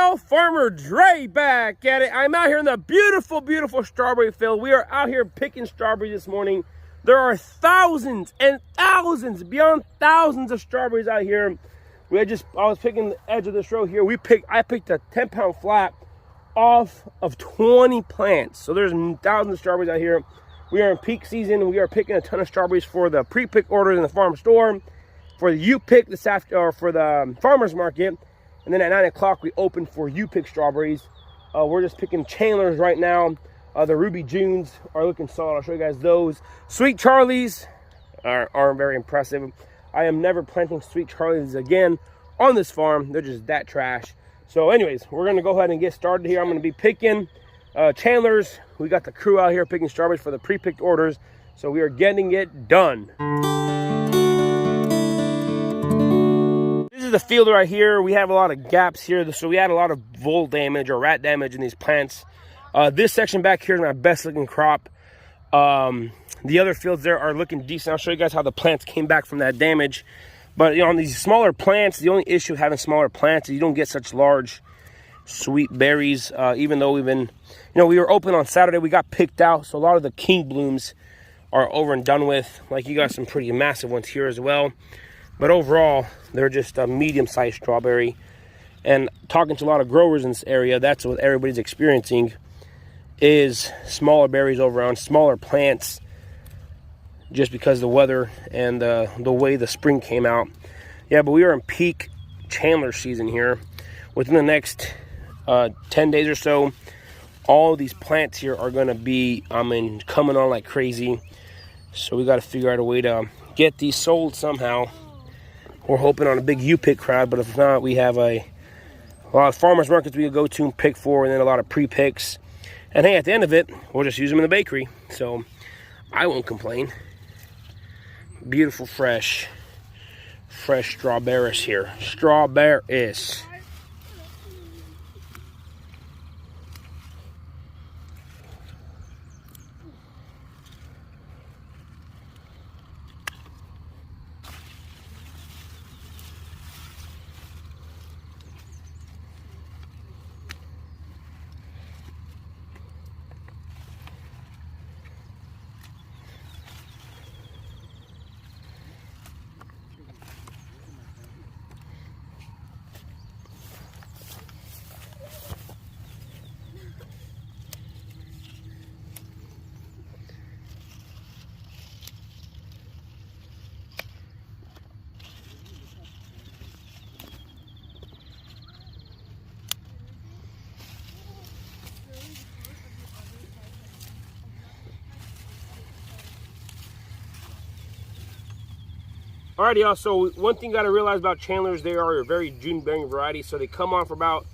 y'all? Farmer Dre back at it. I'm out here in the beautiful, beautiful strawberry field. We are out here picking strawberries this morning. There are thousands and thousands, beyond thousands of strawberries out here. I was picking the edge of this row here. I picked a 10-pound flat off of 20 plants. So there's thousands of strawberries out here. We are in peak season. We are picking a ton of strawberries for the pre-pick orders in the farm store, for the U-pick this after, or for the farmer's market. And then at 9 o'clock, we open for U-pick strawberries. We're just picking Chandlers right now. The Ruby Junes are looking solid. I'll show you guys those. Sweet Charlies are very impressive. I am never planting Sweet Charlies again on this farm. They're just that trash. So anyways, we're going to go ahead and get started here. I'm going to be picking Chandlers. We got the crew out here picking strawberries for the pre-picked orders. So we are getting it done. The field right here, we have a lot of gaps here, so we had a lot of vole damage or rat damage in these plants. This section back here is my best looking crop. The other fields there are looking decent. I'll show you guys how the plants came back from that damage. But on these smaller plants, the only issue with having smaller plants is you don't get such large sweet berries. Even though we've been, we were open on Saturday, we got picked out, so a lot of the king blooms are over and done with. Like, you got some pretty massive ones here as well. But overall, they're just a medium-sized strawberry. And talking to a lot of growers in this area, that's what everybody's experiencing, is smaller berries over on smaller plants, just because of the weather and the way the spring came out. Yeah, but we are in peak Chandler season here. Within the next 10 days or so, all these plants here are going to be, coming on like crazy. So we got to figure out a way to get these sold somehow. We're hoping on a big U-pick crowd, but if not, we have a lot of farmers markets we could go to and pick for, and then a lot of pre-picks. And hey, at the end of it, we'll just use them in the bakery. So I won't complain. Beautiful, fresh strawberries here. Strawberries. Alrighty, y'all, so one thing you got to realize about Chandlers, they are a very June-bearing variety, so they come on for about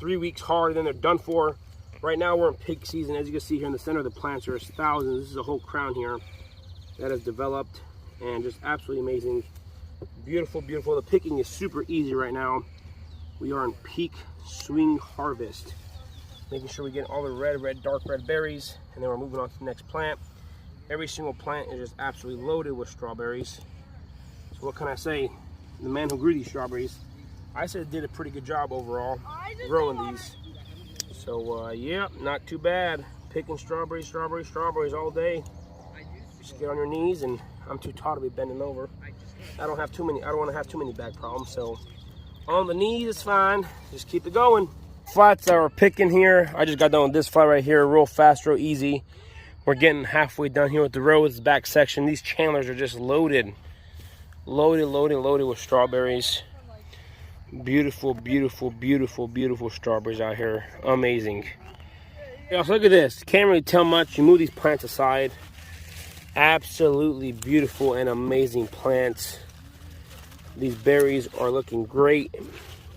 3 weeks hard, and then they're done for. Right now, we're in peak season. As you can see here in the center of the plants, there's thousands. This is a whole crown here that has developed, and just absolutely amazing. Beautiful, beautiful. The picking is super easy right now. We are in peak swing harvest. Making sure we get all the dark red berries, and then we're moving on to the next plant. Every single plant is just absolutely loaded with strawberries. What can I say? The man who grew these strawberries, I said did a pretty good job overall growing these. So yeah, not too bad. Picking strawberries all day. Just get on your knees, and I'm too tall to be bending over. I don't want to have too many back problems, so on the knees is fine. Just keep it going. Flats that we're picking here, I just got done with this flat right here, real fast, real easy. We're getting halfway done here with the rows, back section. These Chandlers are just loaded with strawberries. Beautiful, beautiful, beautiful, beautiful strawberries out here. Amazing. Yeah, so look at this. Can't really tell much. You move these plants aside. Absolutely beautiful and amazing plants. These berries are looking great.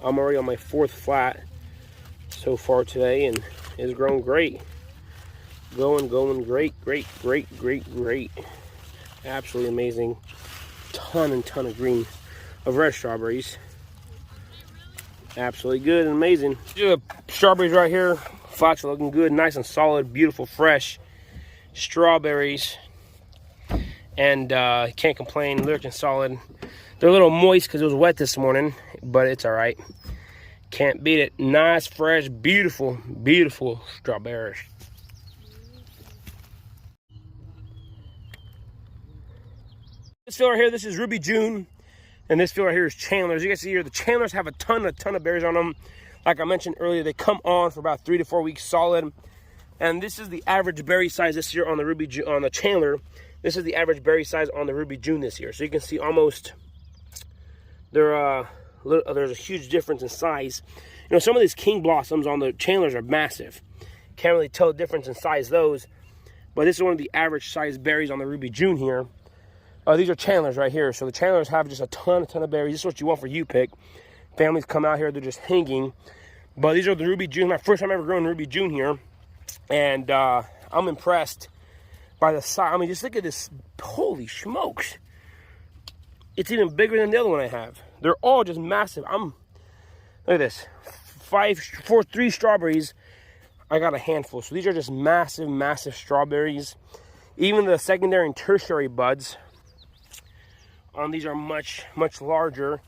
I'm already on my 4th flat so far today, and it's grown great. Going great. Absolutely amazing. Ton of red strawberries. Absolutely good and amazing. Strawberries right here. Flats are looking good, nice and solid, beautiful, fresh strawberries. And can't complain, looking solid. They're a little moist because it was wet this morning, but it's all right. Can't beat it. Nice, fresh, beautiful, beautiful strawberries. This field right here, this is Ruby June. And this field right here is Chandler's. You guys see here, the Chandlers have a ton of berries on them. Like I mentioned earlier, they come on for about 3 to 4 weeks solid. And this is the average berry size this year on the Chandler. This is the average berry size on the Ruby June this year. So you can see almost there's a huge difference in size. You know, some of these king blossoms on the Chandlers are massive. Can't really tell the difference in size those. But this is one of the average size berries on the Ruby June here. These are Chandlers right here. So the Chandlers have just a ton of berries. This is what you want for you pick. Families come out here, they're just hanging. But these are the Ruby June. My first time ever growing Ruby June here. And I'm impressed by the size. I mean, just look at this. Holy smokes. It's even bigger than the other one I have. They're all just massive. Look at this. 3 strawberries. I got a handful. So these are just massive strawberries. Even the secondary and tertiary buds on these are much larger.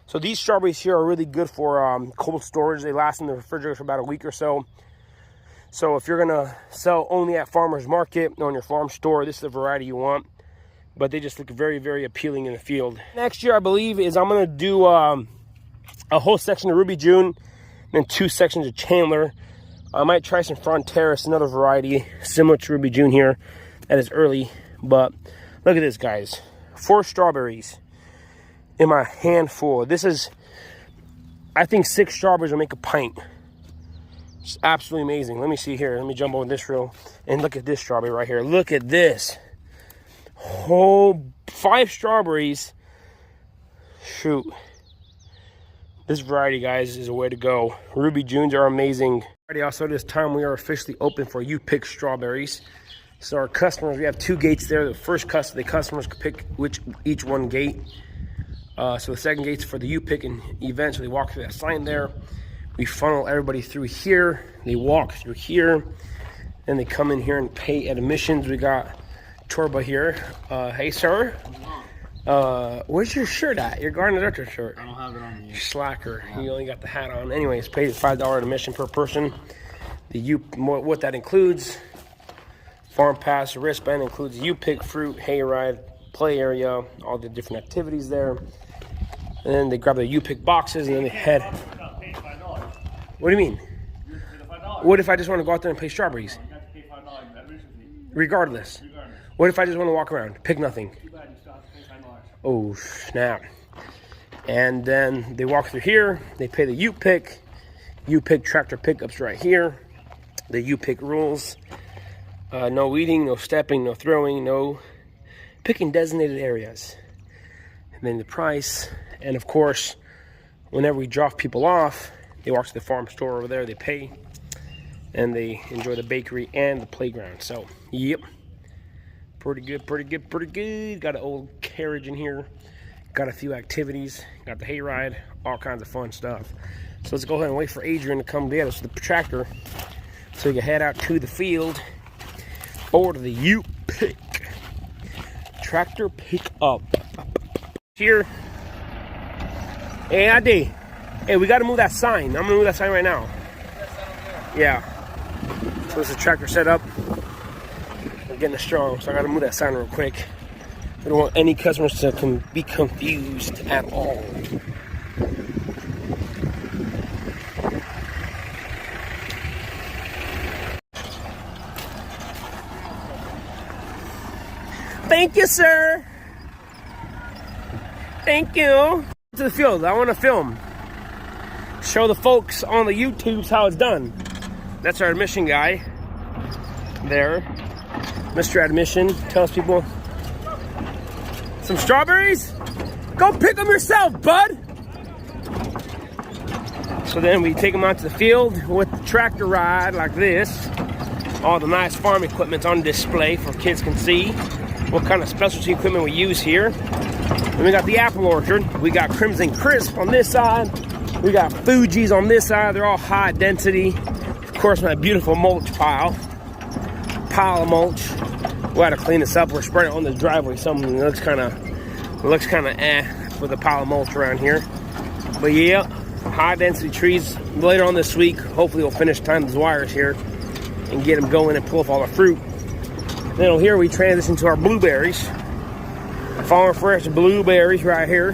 So these strawberries here are really good for cold storage. They last in the refrigerator for about a week or so. So if you're gonna sell only at farmer's market or in your farm store, this is the variety you want. But they just look very appealing in the field. Next year, I believe, is I'm gonna do a whole section of Ruby June and 2 sections of Chandler. I might try some Fronteras, another variety similar to Ruby June here. That is early, but look at this, guys. 4 strawberries in my handful. This is, I think 6 strawberries will make a pint. It's absolutely amazing. Let me see here. Let me jump on this reel and look at this strawberry right here. Look at this. Whole 5 strawberries. Shoot. This variety, guys, is a way to go. Ruby Junes are amazing. Also, this time we are officially open for you pick strawberries. So our customers, we have 2 gates there. The first the customers can pick each one gate. So the second gate's for the you pick and event. So they walk through that sign there. We funnel everybody through here. They walk through here. Then they come in here and pay at admissions. We got Torba here. Hey, sir. Where's your shirt at? Your Garden Director shirt. I don't have it on me. Slacker. Yeah. You only got the hat on. Anyways, paid $5 admission per person. What that includes: farm pass, wristband, includes you pick, fruit, hayride, play area, all the different activities there. And then they grab the you pick boxes and then they head. What do you mean? What if I just want to go out there and pay strawberries? You have to pay $5 admission fee. Regardless. What if I just want to walk around, pick nothing? Too bad, you still have to pay $5. Oh snap! And then they walk through here. They pay the you pick tractor pickups right here. The you pick rules: no weeding, no stepping, no throwing, no picking designated areas. And then the price, and of course, whenever we drop people off, they walk to the farm store over there. They pay, and they enjoy the bakery and the playground. So, yep. Pretty good. Got an old carriage in here. Got a few activities. Got the hayride. All kinds of fun stuff. So let's go ahead and wait for Adrian to come get us the tractor so we can head out to the field or to the U pick. Tractor pick up. Here. Hey, ID. Hey, we got to move that sign. I'm going to move that sign right now. Yeah. So this is the tractor set up. Getting it strong, so I gotta move that sign real quick. We don't want any customers to be confused at all. Thank you, sir. Thank you. To the field, I want to film. Show the folks on the YouTubes how it's done. That's our admission guy there. Mr. Admission tells people, some strawberries? Go pick them yourself, bud. So then we take them out to the field with the tractor ride like this. All the nice farm equipment's on display for kids can see what kind of specialty equipment we use here. Then we got the apple orchard. We got Crimson Crisp on this side. We got Fuji's on this side. They're all high density. Of course, my beautiful mulch pile of mulch. We had to clean this up. We're spreading it on the driveway. Something that looks kind of with a pile of mulch around here. But yeah, high density trees later on this week. Hopefully we'll finish tying these wires here and get them going and pull up all the fruit. Then here we transition to our blueberries. Farm fresh blueberries right here.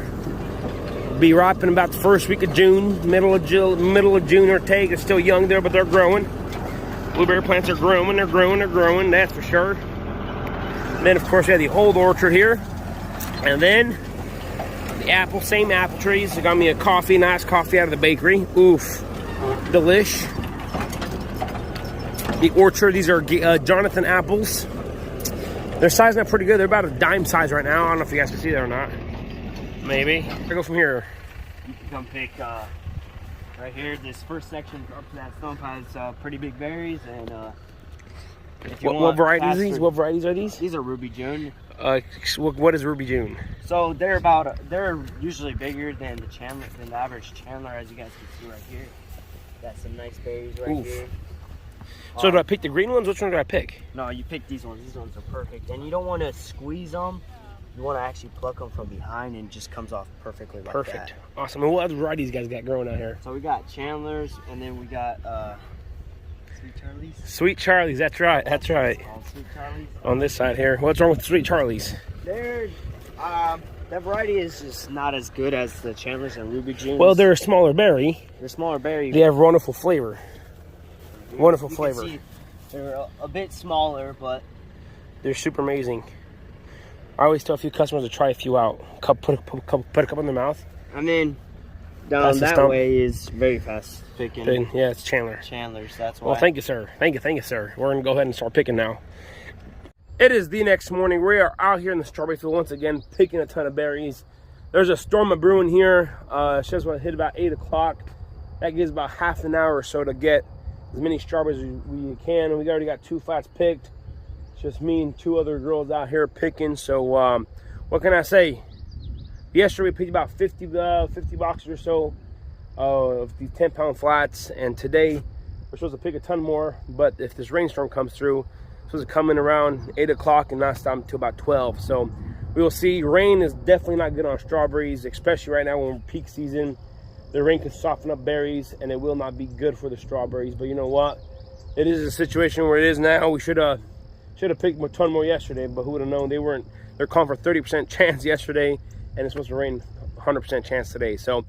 Be ripening about the first week of June, middle of June or take. It's still young there, but they're growing. Blueberry plants are growing, they're growing, that's for sure. And then of course we have the old orchard here. And then the apple, same apple trees. They got me a coffee, nice coffee out of the bakery. Oof, delish. The orchard, these are Jonathan apples. They're sizing up pretty good. They're about a dime size right now. I don't know if you guys can see that or not. Maybe. I go from here. You can come pick right here. This first section up to that stump has pretty big berries, and if you What varieties are these? What varieties are these? These are Ruby June. What is Ruby June? So they're they're usually bigger than the average Chandler, as you guys can see right here. Got some nice berries right here. So do I pick the green ones? Which one do I pick? No, you pick these ones. These ones are perfect, and you don't want to squeeze them. You want to actually pluck them from behind, and it just comes off perfectly like Perfect. that. Awesome. And what other varieties you guys got growing out here? So we got Chandlers, and then we got Sweet Charlies. Sweet Charlies, that's right. That's right. All Sweet Charlies. On this side here. What's wrong with Sweet Charlies? They're that variety is just not as good as the Chandlers and Ruby Junes. Well, they're a smaller berry. They're smaller berry. They have wonderful flavor. Wonderful You flavor. can see they're a bit smaller, but They're super amazing. I always tell a few customers to try a few out. Put a couple in their mouth. and then down That's the that stump. way is very fast picking. Then, yeah, it's Chandler. Chandlers, that's why. Well, thank you, sir. Thank you, sir. We're going to go ahead and start picking now. It is the next morning. We are out here in the strawberry field once again, picking a ton of berries. There's a storm of brewing here. It says we'll hit about 8 o'clock. That gives about half an hour or so to get as many strawberries as we can. We already got 2 flats picked. It's just me and 2 other girls out here picking. So what can I say? Yesterday we picked about 50 boxes or so of these 10-pound flats, and today we're supposed to pick a ton more. But if this rainstorm comes through, it's supposed to come in around 8 o'clock and not stop until about 12. So we will see. Rain is definitely not good on strawberries, especially right now when we're peak season. The rain can soften up berries, and it will not be good for the strawberries. But you know what? It is a situation where it is now. We should have picked a ton more yesterday, but who would have known? They're calling for 30% chance yesterday, and it's supposed to rain 100% chance today. So